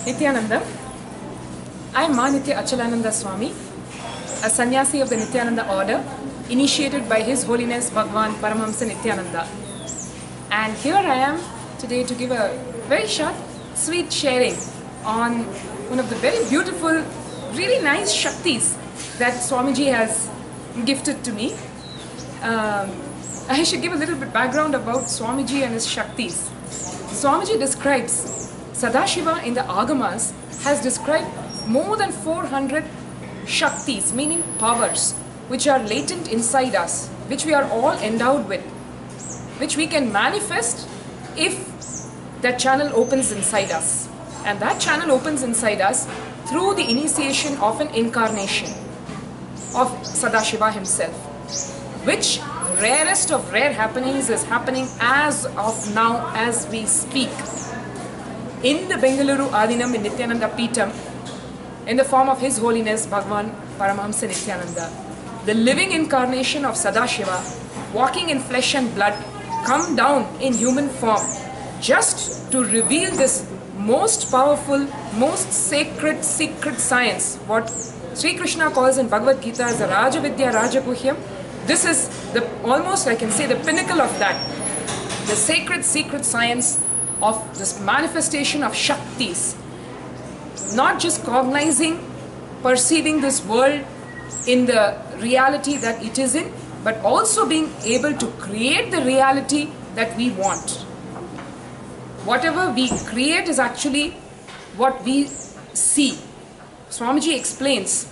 Nithyananda. I am Nithya Achalananda Swami, a sannyasi of the Nithyananda order, initiated by His Holiness Bhagwan Paramahamsa Nithyananda. And here I am today to give a very short, sweet sharing on one of the very beautiful, really nice shaktis that Swamiji has gifted to me. I should give a little bit background about Swamiji and his shaktis. Swamiji describes Sadashiva in the Agamas has described more than 400 shaktis, meaning powers, which are latent inside us, which we are all endowed with, which we can manifest if that channel opens inside us. And that channel opens inside us through the initiation of an incarnation of Sadashiva himself, which rarest of rare happenings is happening as of now as we speak in the Bengaluru Adinam in Nithyananda Peetham in the form of His Holiness Bhagwan Paramahamsa Nithyananda. The living incarnation of Sadashiva, walking in flesh and blood, come down in human form just to reveal this most powerful, most sacred science, what Sri Krishna calls in Bhagavad Gita as the Raja Vidya Rajaguhyam. This is the almost, I can say, the pinnacle of that, the sacred secret science of this manifestation of shaktis. Not just cognizing, perceiving this world in the reality that it is in, but also being able to create the reality that we want. Whatever we create is actually what we see. Swamiji explains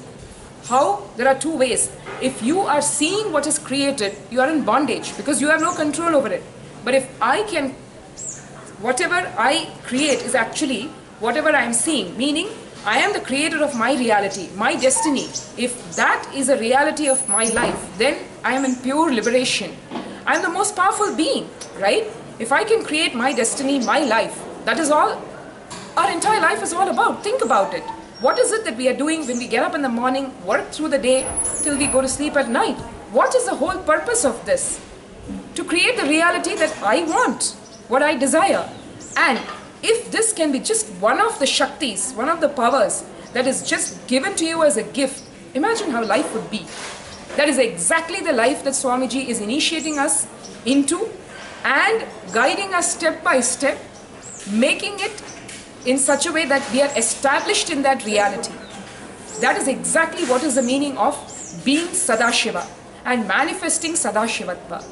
how there are two ways. If you are seeing what is created, you are in bondage because you have no control over it. But if I can, whatever I create is actually whatever I am seeing, meaning I am the creator of my reality, my destiny. If that is a reality of my life, then I am in pure liberation. I am the most powerful being, right? If I can create my destiny, my life, that is all our entire life is all about. Think about it. What is it that we are doing when we get up in the morning, work through the day, till we go to sleep at night? What is the whole purpose of this? To create the reality that I want, what I desire. And if this can be just one of the shaktis, one of the powers that is just given to you as a gift, imagine how life would be. That is exactly the life that Swamiji is initiating us into and guiding us step by step, making it in such a way that we are established in that reality. That is exactly what is the meaning of being Sadashiva and manifesting Sadashivatva.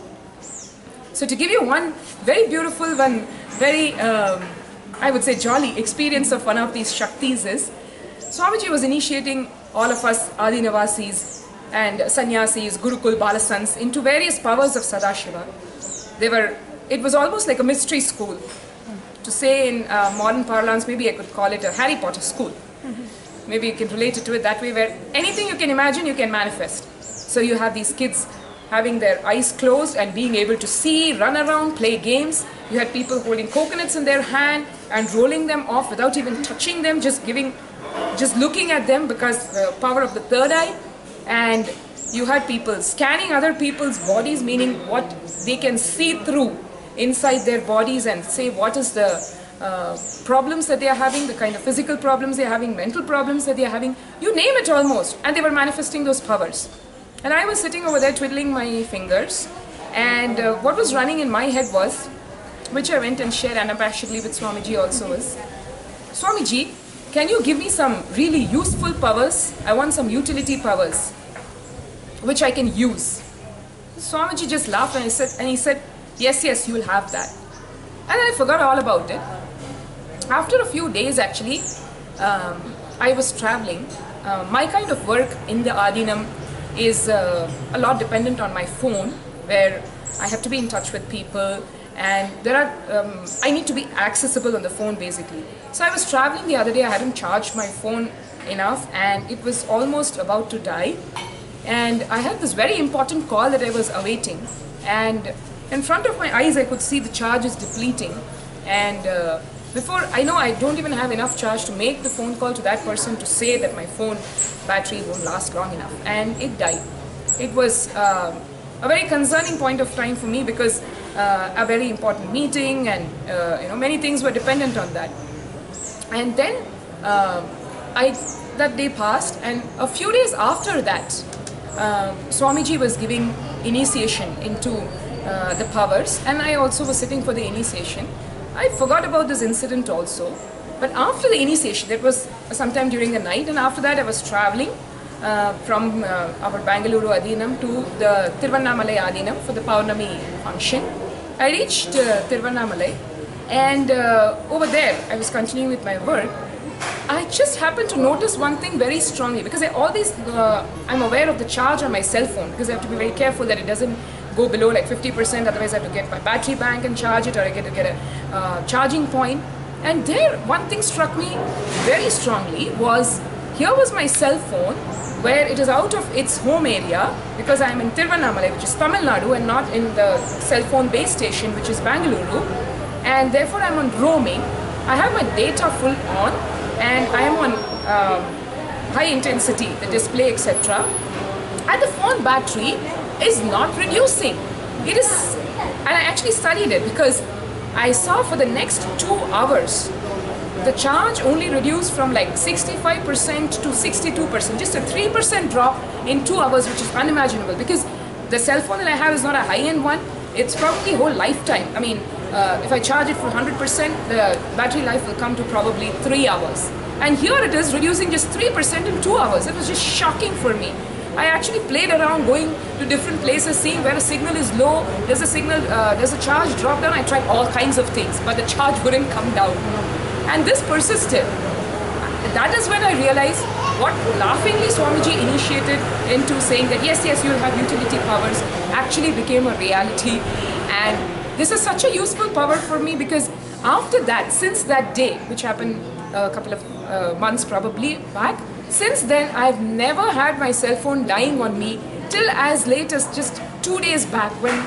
So to give you one very beautiful, one very, I would say, jolly experience of one of these shaktis is, Swamiji was initiating all of us Adinavasis and Sannyasis, Gurukul, Balasans into various powers of Sadashiva. It was almost like a mystery school. To say in modern parlance, maybe I could call it a Harry Potter school. Maybe you can relate it to it that way, where anything you can imagine, you can manifest. So you have these kids having their eyes closed and being able to see, run around, play games. You had people holding coconuts in their hand and rolling them off without even touching them, just looking at them because the power of the third eye. And you had people scanning other people's bodies, meaning what they can see through inside their bodies and say what is the problems that they are having, the kind of physical problems they are having, mental problems that they are having, you name it almost, and they were manifesting those powers. And I was sitting over there twiddling my fingers, and what was running in my head was, which I went and shared unabashedly with Swamiji also, was, Swamiji, can you give me some really useful powers? I want some utility powers which I can use. Swamiji just laughed and he said, yes, you will have that. And then I forgot all about it. After a few days actually, I was traveling. My kind of work in the Adinam is a lot dependent on my phone, where I have to be in touch with people and I need to be accessible on the phone basically. So I was traveling the other day, I hadn't charged my phone enough and it was almost about to die. And I had this very important call that I was awaiting, and in front of my eyes I could see the charge is depleting, and before I know, I don't even have enough charge to make the phone call to that person to say that my phone battery won't last long enough, and it died. It was a very concerning point of time for me because a very important meeting and many things were dependent on that. And then that day passed, and a few days after that, Swamiji was giving initiation into the powers, and I also was sitting for the initiation. I forgot about this incident also, but after the initiation, that was sometime during the night, and after that I was traveling from our Bangalore Adinam to the Tiruvannamalai Adinam for the Paurnami function. I reached Tiruvannamalai, and over there I was continuing with my work. I just happened to notice one thing very strongly, because I'm aware of the charge on my cell phone, because I have to be very careful that it doesn't go below like 50%, otherwise I have to get my battery bank and charge it, or I get to get a charging point. And there, one thing struck me very strongly was, here was my cell phone, where it is out of its home area, because I am in Tiruvannamalai, which is Tamil Nadu, and not in the cell phone base station, which is Bangalore, and therefore I am on roaming. I have my data full on, and I am on high intensity, the display, etc. And the phone battery is not reducing. It is, and I actually studied it, because I saw for the next 2 hours, the charge only reduced from like 65% to 62%, just a 3% drop in 2 hours, which is unimaginable, because the cell phone that I have is not a high-end one. It's probably whole lifetime. I mean, if I charge it for 100%, the battery life will come to probably 3 hours. And here it is reducing just 3% in 2 hours. It was just shocking for me. I actually played around, going to different places, seeing where a signal is low, there's a charge drop down. I tried all kinds of things, but the charge wouldn't come down. And this persisted. That is when I realized what laughingly Swamiji initiated into saying that yes, you'll have utility powers, actually became a reality. And this is such a useful power for me, because after that, since that day, which happened a couple of months probably back, since then I've never had my cell phone dying on me, till as late as just 2 days back, when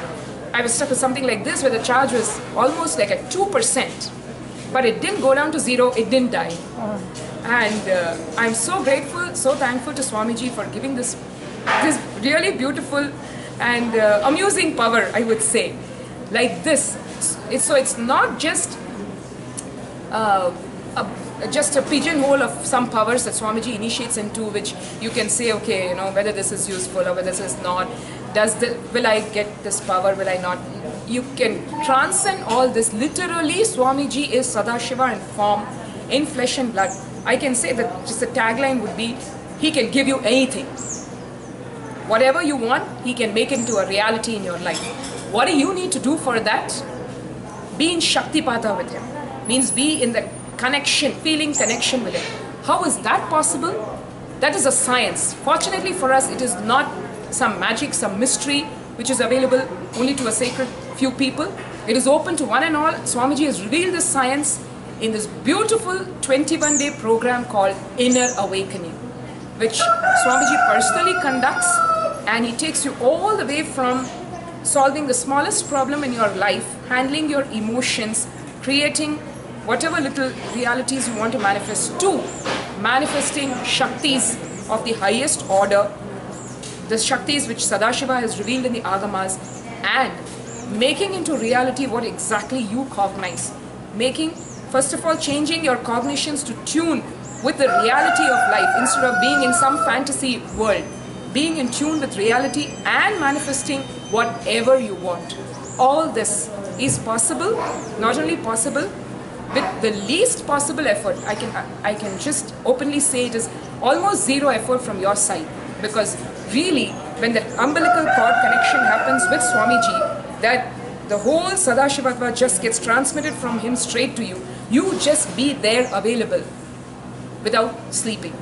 I was stuck with something like this, where the charge was almost like at 2%, but it didn't go down to 0, it didn't die. And I'm so grateful, so thankful to Swamiji for giving this really beautiful and amusing power, I would say, like this. So it's not just a pigeonhole of some powers that Swamiji initiates into, which you can say, okay, whether this is useful or whether this is not. Will I get this power? Will I not? You can transcend all this. Literally, Swamiji is Sadashiva in form, in flesh and blood. I can say that just the tagline would be, he can give you anything. Whatever you want, he can make it into a reality in your life. What do you need to do for that? Be in shakti pata with him. Means be in the connection, feeling connection with him. How is that possible? That is a science. Fortunately for us, it is not some magic, some mystery, which is available only to a sacred few people. It is open to one and all. Swamiji has revealed this science in this beautiful 21-day program called Inner Awakening, which Swamiji personally conducts, and he takes you all the way from solving the smallest problem in your life, handling your emotions, creating whatever little realities you want to manifest, to manifesting shaktis of the highest order, the shaktis which Sadashiva has revealed in the Agamas, and making into reality what exactly you cognize. First of all, changing your cognitions to tune with the reality of life, instead of being in some fantasy world. Being in tune with reality and manifesting whatever you want. All this is possible, not only possible, with the least possible effort. I can just openly say it is almost zero effort from your side, because really, when the umbilical cord connection happens with Swamiji, that the whole Sadashivatva just gets transmitted from him straight to you. You just be there available without sleeping.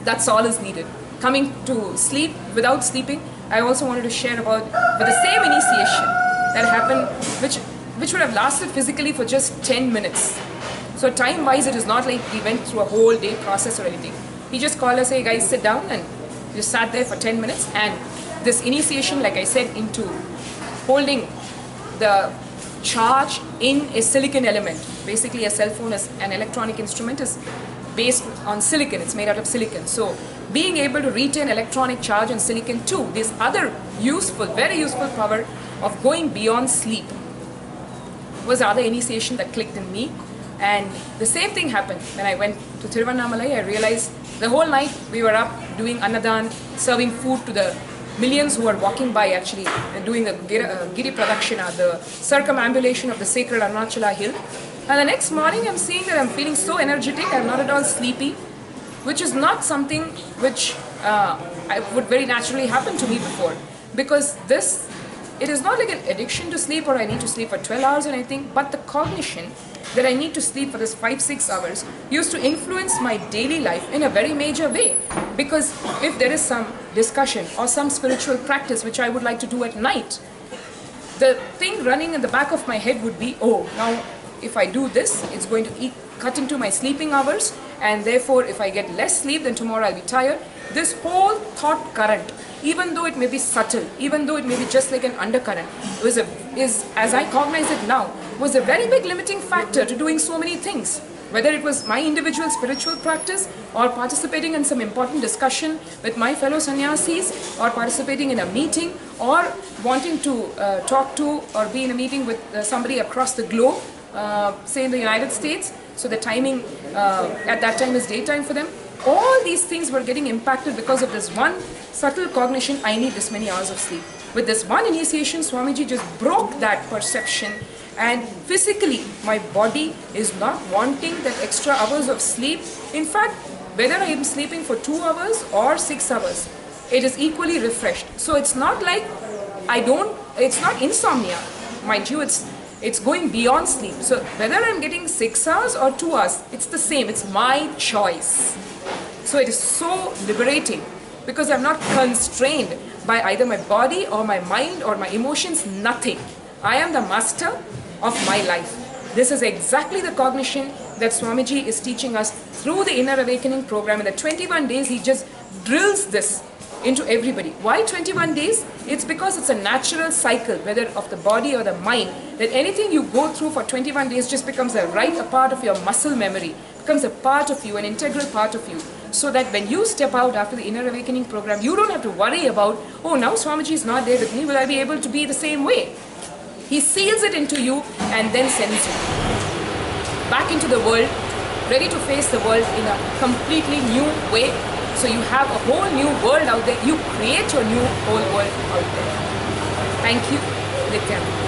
That's all is needed. Coming to sleep without sleeping, I also wanted to share about with the same initiation that happened, which would have lasted physically for just 10 minutes. So time-wise, it is not like we went through a whole day process or anything. He just called us, hey guys, sit down, and just sat there for 10 minutes. And this initiation, like I said, into holding the charge in a silicon element. Basically, a cell phone is an electronic instrument, is based on silicon. It's made out of silicon. So being able to retain electronic charge on silicon too, this other useful, very useful power of going beyond sleep, was the other initiation that clicked in me. And the same thing happened when I went to Tiruvannamalai. I realized the whole night we were up doing annadan, serving food to the millions who were walking by, actually, and doing the Giri Pradakshina, the circumambulation of the sacred Arunachala hill. And the next morning I'm seeing that I'm feeling so energetic, I'm not at all sleepy, which is not something which would very naturally happen to me before. Because it is not like an addiction to sleep, or I need to sleep for 12 hours or anything, but the cognition that I need to sleep for this 5-6 hours used to influence my daily life in a very major way. Because if there is some discussion or some spiritual practice which I would like to do at night, the thing running in the back of my head would be, oh, now if I do this, it's going to cut into my sleeping hours, and therefore if I get less sleep, then tomorrow I'll be tired. This whole thought current, even though it may be subtle, even though it may be just like an undercurrent, as I cognize it now, was a very big limiting factor to doing so many things. Whether it was my individual spiritual practice, or participating in some important discussion with my fellow sannyasis, or participating in a meeting, or wanting to talk to or be in a meeting with somebody across the globe, say in the United States, so the timing at that time is daytime for them. All these things were getting impacted because of this one subtle cognition, I need this many hours of sleep. With this one initiation, Swamiji just broke that perception, and physically my body is not wanting that extra hours of sleep. In fact, whether I am sleeping for 2 hours or 6 hours, it is equally refreshed. So it's not like it's not insomnia. Mind you, it's going beyond sleep. So whether I'm getting 6 hours or 2 hours, it's the same. It's my choice. So it is so liberating, because I'm not constrained by either my body or my mind or my emotions, nothing. I am the master of my life. This is exactly the cognition that Swamiji is teaching us through the Inner Awakening program. In the 21 days, he just drills this into everybody. Why 21 days? It's because it's a natural cycle, whether of the body or the mind, that anything you go through for 21 days just becomes a part of your muscle memory, becomes a part of you, an integral part of you. So that when you step out after the Inner Awakening program, you don't have to worry about, oh, now Swamiji is not there with me, will I be able to be the same way? He seals it into you and then sends you back into the world, ready to face the world in a completely new way. So you have a whole new world out there. You create your new whole world out there. Thank you, Nithyananda.